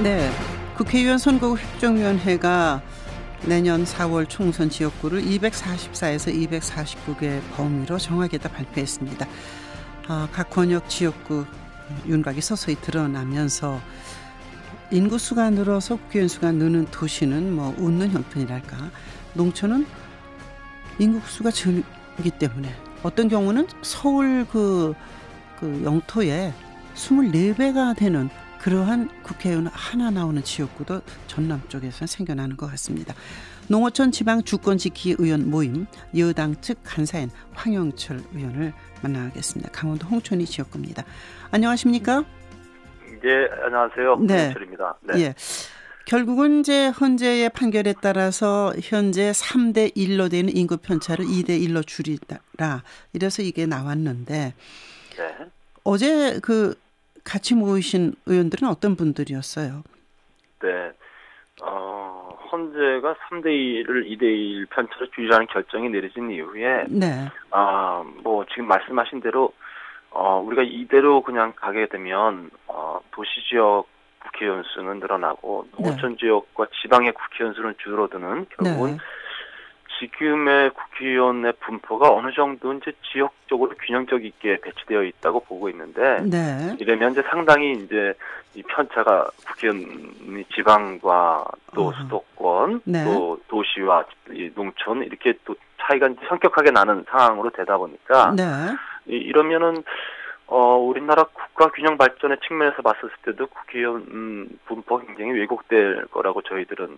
네, 국회의원 선거구 획정위원회가 내년 4월 총선 지역구를 244에서 249개 범위로 정하겠다 발표했습니다. 각 권역 지역구 윤곽이 서서히 드러나면서 인구수가 늘어서 국회의원 수가 느는 도시는 웃는 형편이랄까, 농촌은 인구수가 적기 때문에 어떤 경우는 서울 그 영토에 24배가 되는 그러한 국회의원 하나 나오는 지역구도 전남 쪽에서 생겨나는 것 같습니다. 농어촌 지방 주권지키 의원 모임 여당 측 간사인 황영철 의원을 만나겠습니다. 강원도 홍천이 지역구입니다. 안녕하십니까? 네, 안녕하세요. 네. 황영철입니다. 네. 예. 결국은 이제 헌재의 판결에 따라서 현재 3대 1로 되는 인구 편차를 2대 1로 줄이라. 이래서 이게 나왔는데, 네. 어제 같이 모이신 의원들은 어떤 분들이었어요? 네. 헌재가 3대 1을 2대 1 편차로 줄이라는 결정이 내려진 이후에, 네. 지금 말씀하신 대로, 우리가 이대로 그냥 가게 되면, 도시지역 국회의원 수는 늘어나고, 농어촌 지역과 지방의 국회의원 수는 줄어드는, 결국은, 지금의 국회의원의 분포가 어느 정도 이제 지역적으로 균형적 있게 배치되어 있다고 보고 있는데, 이러면 이제 상당히 이제 이 편차가 국회의원이 지방과 또 수도권, 또 도시와 이 농촌 이렇게 또 차이가 이제 현격하게 나는 상황으로 되다 보니까, 이러면은 우리나라 국가 균형 발전의 측면에서 봤을 때도 국회의원 분포가 굉장히 왜곡될 거라고 저희들은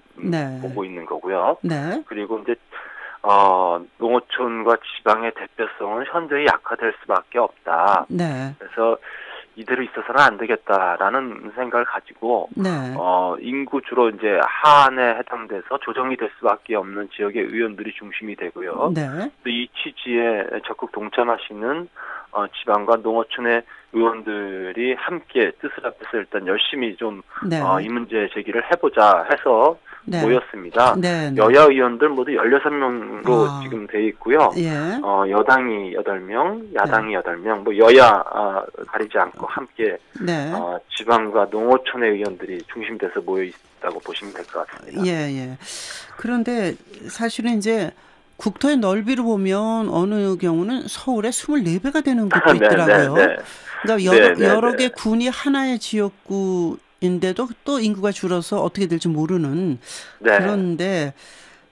보고 있는 거고요. 그리고 이제 농어촌과 지방의 대표성은 현저히 약화될 수밖에 없다. 그래서 이대로 있어서는 안 되겠다라는 생각을 가지고 인구 주로 이제 하한에 해당돼서 조정이 될 수밖에 없는 지역의 의원들이 중심이 되고요. 또 이 취지에 적극 동참하시는 지방과 농어촌의 의원들이 함께 뜻을 합해서 일단 열심히 좀 이 문제 제기를 해보자 해서 모였습니다. 여야 의원들 모두 16명으로 지금 돼 있고요. 여당이 8명, 야당이 8명, 여야 가리지 않고 함께 지방과 농어촌의 의원들이 중심돼서 모여 있다고 보시면 될 것 같습니다. 그런데 사실은 이제 국토의 넓이를 보면 어느 경우는 서울의 24배가 되는 곳도 있더라고요. 그러니까 여러 개 군이 하나의 지역구인데도 또 인구가 줄어서 어떻게 될지 모르는. 그런데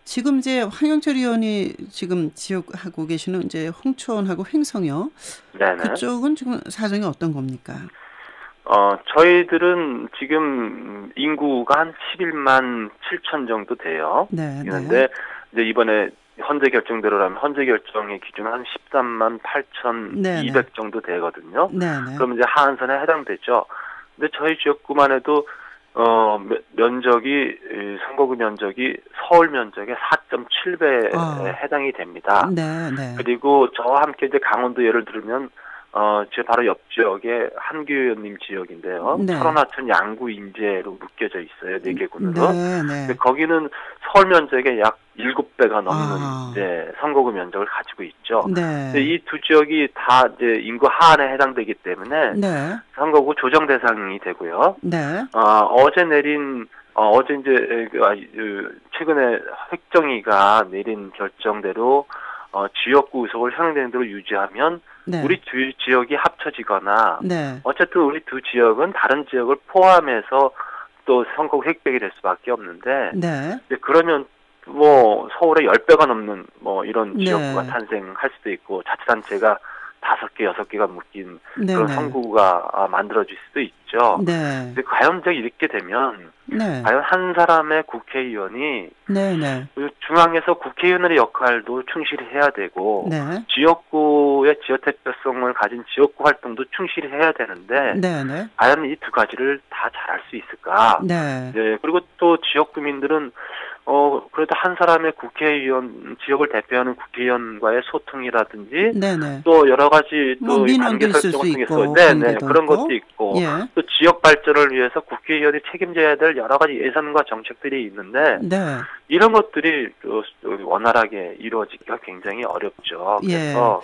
지금 이제 황영철 의원이 지금 지역하고 계시는 이제 홍천하고 횡성요. 그쪽은 지금 사정이 어떤 겁니까? 저희들은 지금 인구가 한 11만 7천 정도 돼요. 그런데 이제 이번에 헌재 결정대로라면 헌재 결정의 기준은 한 13만 8,200 정도 되거든요. 그럼 이제 하한선에 해당되죠. 근데 저희 지역구만 해도 면적이 선거구 면적이 서울 면적의 4.7배에 해당이 됩니다. 그리고 저와 함께 이제 강원도 예를 들면 제 바로 옆 지역에 한규 의원님 지역인데요. 철원, 하천, 양구, 인제로 묶여져 있어요. 4개 군으로. 근데 거기는 서울 면적의 약 7배가 넘는 이제 선거구 면적을 가지고 있죠. 근데 이 두 지역이 다 이제 인구 하한에 해당되기 때문에 선거구 조정 대상이 되고요. 어제 이제 최근에 획정위가 내린 결정대로 지역구 의석을 현행되는 대로 유지하면 우리 두 지역이 합쳐지거나 어쨌든 우리 두 지역은 다른 지역을 포함해서 또 선거구 획백이 될 수밖에 없는데 그러면 서울의 10배가 넘는 이런 지역구가 탄생할 수도 있고 자치단체가 5개, 6개가 묶인 그런 선거구가 만들어질 수도 있죠. 근데 과연 이렇게 되면 과연 한 사람의 국회의원이 중앙에서 국회의원의 역할도 충실히 해야 되고 지역구의 지역대표성을 가진 지역구 활동도 충실히 해야 되는데 과연 이 두 가지를 다 잘할 수 있을까? 그리고 또 지역구민들은 그래도 한 사람의 국회의원, 지역을 대표하는 국회의원과의 소통이라든지 또 여러 가지 또 관계 설정 같은 게 있어요. 그런 것도 있고 또 지역 발전을 위해서 국회의원이 책임져야 될 여러 가지 예산과 정책들이 있는데 이런 것들이 원활하게 이루어지기가 굉장히 어렵죠. 그래서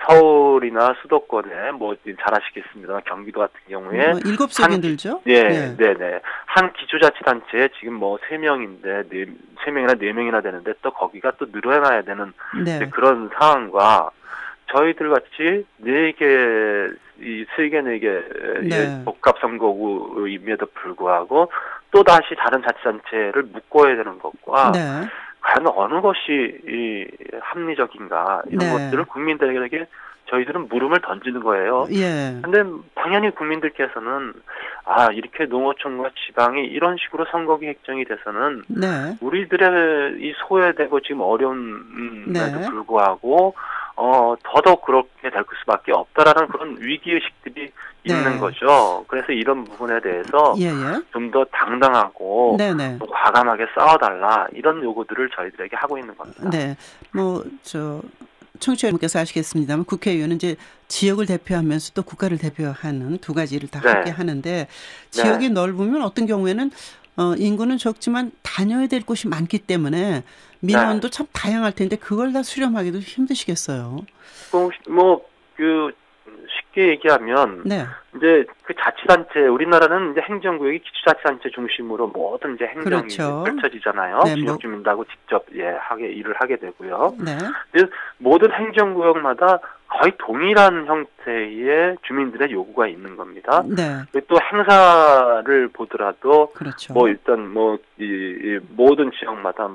서울이나 수도권에 뭐 잘 아시겠습니다. 경기도 같은 경우에 7석이 들죠? 네. 한 기초자치단체에 지금 뭐 3명인데 3명이나 4명이나 되는데 또 거기가 또 늘어나야 되는 그런 상황과 저희들 같이 4개, 이 3개, 4개 복합선거구임에도 불구하고 또 다시 다른 자치단체를 묶어야 되는 것과 과연 어느 것이 합리적인가 이런 것들을 국민들에게 저희들은 물음을 던지는 거예요. 근데 당연히 국민들께서는 이렇게 농어촌과 지방이 이런 식으로 선거구 획정이 돼서는 우리들의 이 소외되고 지금 어려움에도 불구하고 더더욱 그렇게 될 수밖에 없다라는 그런 위기의식들이 있는 거죠. 그래서 이런 부분에 대해서 좀 더 당당하고 또 과감하게 싸워달라 이런 요구들을 저희들에게 하고 있는 겁니다. 청취자 여러분께서 아시겠습니다만 국회의원은 이제 지역을 대표하면서 또 국가를 대표하는 두 가지 일을 다 함께 하는데 지역이 넓으면 어떤 경우에는 인구는 적지만 다녀야 될 곳이 많기 때문에 민원도 참 다양할 텐데 그걸 다 수렴하기도 힘드시겠어요. 쉽게 얘기하면 이제 그 자치단체 우리나라는 이제 행정구역이 기초자치단체 중심으로 모든 이제 행정이 펼쳐지잖아요. 지역 주민들하고 직접 일을 하게 되고요. 모든 행정구역마다 거의 동일한 형태의 주민들의 요구가 있는 겁니다. 또 행사를 보더라도 일단 이 모든 지역마다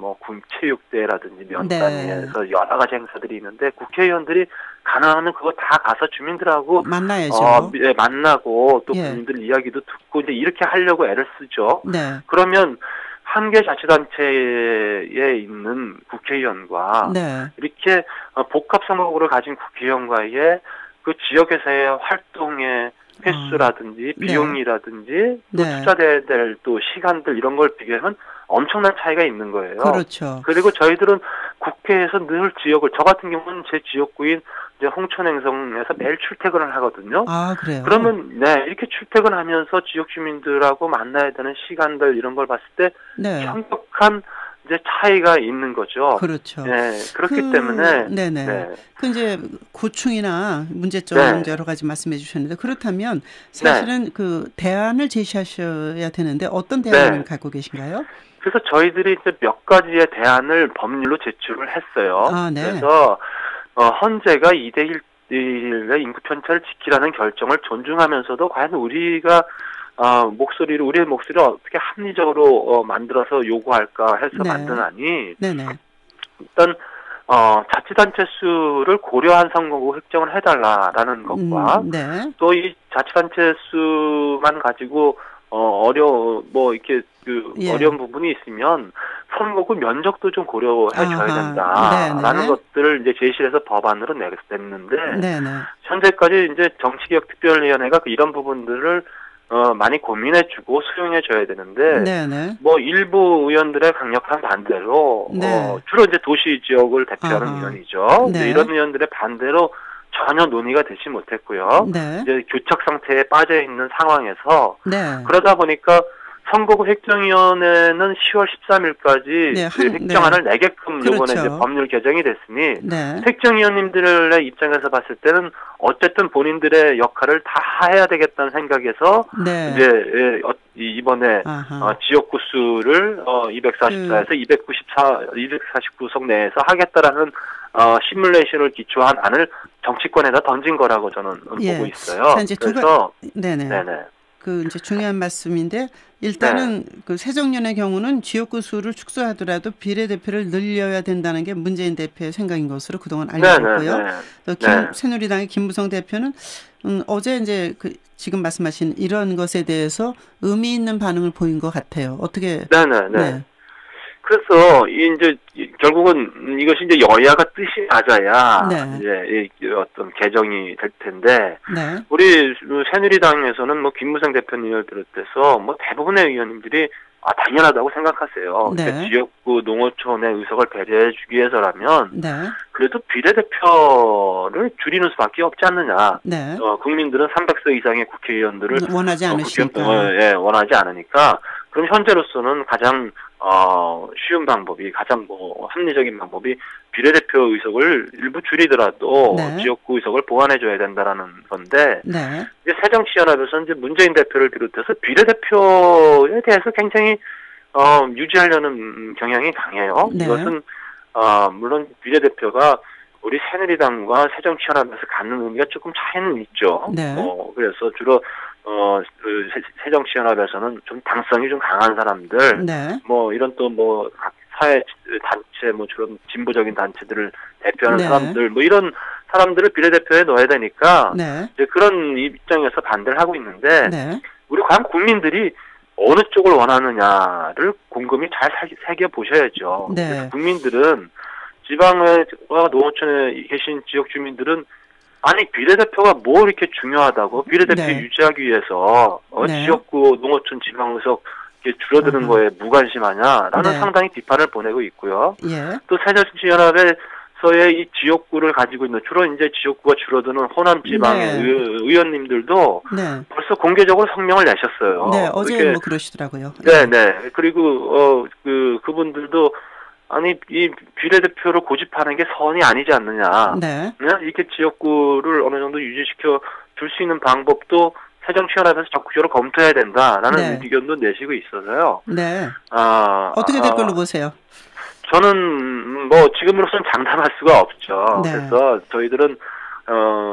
체육대회라든지 면단위에서 여러 가지 행사들이 있는데 국회의원들이 가능하면 그거 다 가서 주민들하고 만나야죠. 만나고 또 국민들 이야기도 듣고 이제 이렇게 하려고 애를 쓰죠. 그러면 한 개 자치단체에 있는 국회의원과 이렇게 복합선거구를 가진 국회의원과의 그 지역에서의 활동의 횟수라든지 비용이라든지 또 투자돼야 될 또 시간들 이런 걸 비교하면 엄청난 차이가 있는 거예요. 그리고 저희들은 국회에서 늘 지역을 저 같은 경우는 제 지역구인 이제 홍천행성에서 매일 출퇴근을 하거든요. 그래요? 그러면 이렇게 출퇴근하면서 지역 주민들하고 만나야 되는 시간들 이런 걸 봤을 때 현격한 이제 차이가 있는 거죠. 그렇기 때문에 그 이제 고충이나 문제점 여러 가지 말씀해 주셨는데 그렇다면 사실은 그 대안을 제시하셔야 되는데 어떤 대안을 갖고 계신가요? 그래서 저희들이 이제 몇 가지의 대안을 법률로 제출을 했어요. 그래서 헌재가 2대1의 인구 편차를 지키라는 결정을 존중하면서도 과연 우리가 우리의 목소리를 어떻게 합리적으로 만들어서 요구할까 해서 만드나니 일단 자치단체 수를 고려한 선거구 획정을 해달라라는 것과 또 이 자치단체 수만 가지고 어려운 부분이 있으면 선거구 면적도 좀 고려해줘야 된다라는 것들을 이제 제시를 해서 법안으로 냈는데 현재까지 이제 정치개혁특별위원회가 이런 부분들을 많이 고민해주고 수용해줘야 되는데 일부 의원들의 강력한 반대로 주로 이제 도시 지역을 대표하는 의원이죠. 이런 의원들의 반대로 전혀 논의가 되지 못했고요. 이제 교착 상태에 빠져 있는 상황에서 그러다 보니까 선거구 획정위원회는 10월 13일까지 획정안을 내게끔 요번에 이제 법률 개정이 됐으니 획정위원님들의 입장에서 봤을 때는 어쨌든 본인들의 역할을 다 해야 되겠다는 생각에서 이제 이번에 지역구 수를 244에서 249석 내에서 하겠다라는 시뮬레이션을 기초한 안을 정치권에다 던진 거라고 저는 보고 있어요. 그래서 그 이제 중요한 말씀인데 일단은 그 새정년의 경우는 지역구 수를 축소하더라도 비례대표를 늘려야 된다는 게 문재인 대표의 생각인 것으로 그동안 알려졌고요. 새누리당의 김무성 대표는 어제 이제 지금 말씀하신 이런 것에 대해서 의미 있는 반응을 보인 것 같아요. 어떻게? 그래서 이제 결국은 이것이 이제 여야가 뜻이 맞아야 이제 어떤 개정이 될 텐데 우리 새누리당에서는 김무성 대표님을 비롯해서 대부분의 의원님들이 당연하다고 생각하세요. 그러니까 지역구 농어촌의 의석을 배려해주기 위해서라면 그래도 비례대표를 줄이는 수밖에 없지 않느냐. 국민들은 300석 이상의 국회의원들을 원하지 않으시니까. 원하지 않으니까. 그럼 현재로서는 가장 쉬운 방법이 가장 합리적인 방법이 비례대표 의석을 일부 줄이더라도 네. 지역구 의석을 보완해줘야 된다라는 건데 네. 이제 새정치연합에서 이제 문재인 대표를 비롯해서 비례대표에 대해서 굉장히 유지하려는 경향이 강해요. 네. 이것은 물론 비례대표가 우리 새누리당과 새정치연합에서 갖는 의미가 조금 차이는 있죠. 네. 그래서 주로 그 새정치연합에서는 좀 당성이 좀 강한 사람들, 네. 이런 또 각 사회 단체, 주로 진보적인 단체들을 대표하는 네. 사람들, 이런 사람들을 비례대표에 넣어야 되니까 네. 이제 그런 입장에서 반대를 하고 있는데 네. 우리 과연 국민들이 어느 쪽을 원하느냐를 곰곰이 잘 새겨 보셔야죠. 네. 국민들은 지방과 농어촌에 계신 지역 주민들은 아니 비례대표가 뭐 이렇게 중요하다고 비례대표 네. 유지하기 위해서 네. 지역구 농어촌 지방의석 줄어드는 거에 무관심하냐라는 네. 상당히 비판을 보내고 있고요. 예. 또 새정치연합에서의 이 지역구를 가지고 있는 주로 이제 지역구가 줄어드는 호남 지방의 네. 의원님들도 네. 벌써 공개적으로 성명을 내셨어요. 네. 어제 이렇게, 그러시더라고요. 네. 그리고 그분들도 아니 이 비례대표를 고집하는 게 선이 아니지 않느냐. 네. 이렇게 지역구를 어느 정도 유지시켜 줄 수 있는 방법도 새정치연합에서 적극적으로 검토해야 된다라는 네. 의견도 내시고 있어서요. 네. 어떻게 될 걸로 보세요? 저는 지금으로서는 장담할 수가 없죠. 네. 그래서 저희들은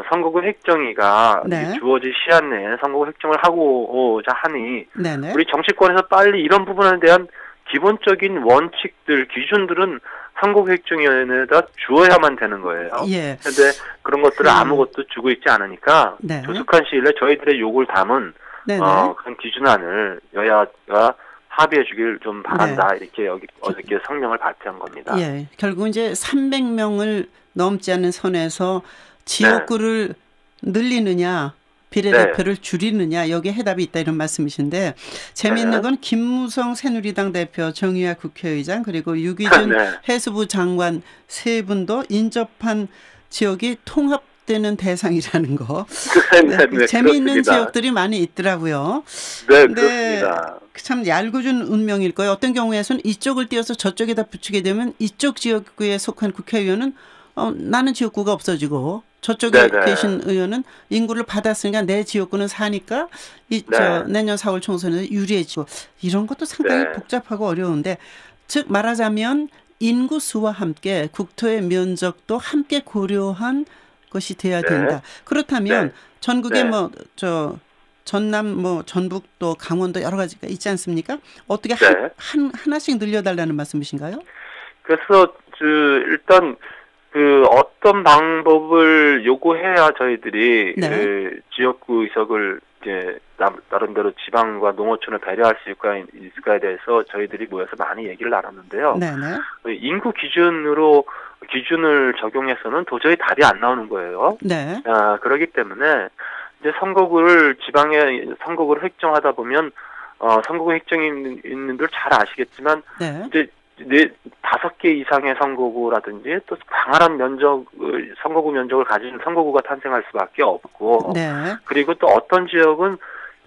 선거구 획정위가 네. 주어진 시한 내에 선거구 획정을 하고자 하니 네네. 우리 정치권에서 빨리 이런 부분에 대한 기본적인 원칙들, 기준들은 선거구획정위원회에다 주어야만 되는 거예요. 예. 그런데 그런 것들을 아무것도 주고 있지 않으니까 네. 조속한 시일 내에 저희들의 요구를 담은 그런 기준안을 여야가 합의해 주길 좀 바란다. 네. 이렇게 어저께 성명을 발표한 겁니다. 예. 결국 이제 300명을 넘지 않는 선에서 지역구를 늘리느냐 비례대표를 줄이느냐 여기에 해답이 있다 이런 말씀이신데 재미있는 건 김무성 새누리당 대표 정의화 국회의장 그리고 유기준 해수부 장관 세 분도 인접한 지역이 통합되는 대상이라는 거. 네, 재미있는 그렇습니다. 지역들이 많이 있더라고요. 네, 그렇습니다. 참 얄궂은 운명일 거예요. 어떤 경우에서는 이쪽을 띄어서 저쪽에다 붙이게 되면 이쪽 지역구에 속한 국회의원은 나는 지역구가 없어지고 저쪽에 계신 의원은 인구를 받았으니까 내 지역구는 사니까 내년 4월 총선에서 유리해지고 이런 것도 상당히 복잡하고 어려운데 즉 말하자면 인구수와 함께 국토의 면적도 함께 고려한 것이 돼야 된다. 그렇다면 전국에 전남 전북도 강원도 여러 가지가 있지 않습니까? 어떻게 하나씩 늘려달라는 말씀이신가요? 그래서 일단 어떤 방법을 요구해야 저희들이 지역구 의석을 이제 나름대로 지방과 농어촌을 배려할 수 있을까에 대해서 저희들이 모여서 많이 얘기를 나눴는데요. 인구 기준을 적용해서는 도저히 답이 안 나오는 거예요. 그렇기 때문에 이제 지방에 선거구를 획정하다 보면 선거구 획정인들 잘 아시겠지만 이제 5개 이상의 선거구라든지 또 광활한 선거구 면적을 가진 선거구가 탄생할 수밖에 없고 그리고 또 어떤 지역은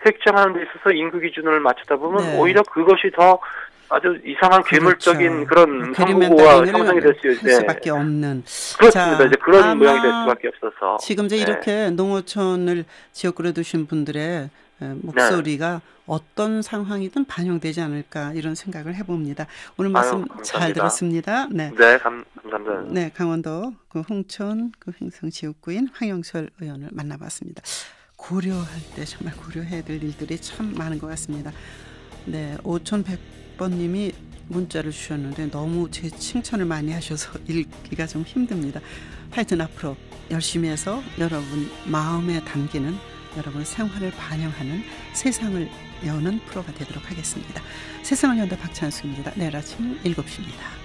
획정하는 데 있어서 인구 기준을 맞추다 보면 오히려 그것이 더 아주 이상한 괴물적인 그런 선거구가 형성이 될 수밖에 없는. 그렇습니다. 이제 그런 모양이 될 수밖에 없어서 지금 이제 이렇게 농어촌을 지역구로 두신 분들의 목소리가 어떤 상황이든 반영되지 않을까 이런 생각을 해봅니다. 오늘 말씀 잘 들었습니다. 감사합니다. 네, 강원도 홍천 횡성 지역구인 황영철 의원을 만나봤습니다. 고려할 때 정말 고려해야 될 일들이 참 많은 것 같습니다. 네, 5100번님이 문자를 주셨는데 너무 제 칭찬을 많이 하셔서 읽기가 좀 힘듭니다. 하여튼 앞으로 열심히 해서 여러분 마음에 담기는 여러분 생활을 반영하는 세상을 여는 프로가 되도록 하겠습니다. 세상을 연다 박찬수입니다. 내일 아침 7시입니다.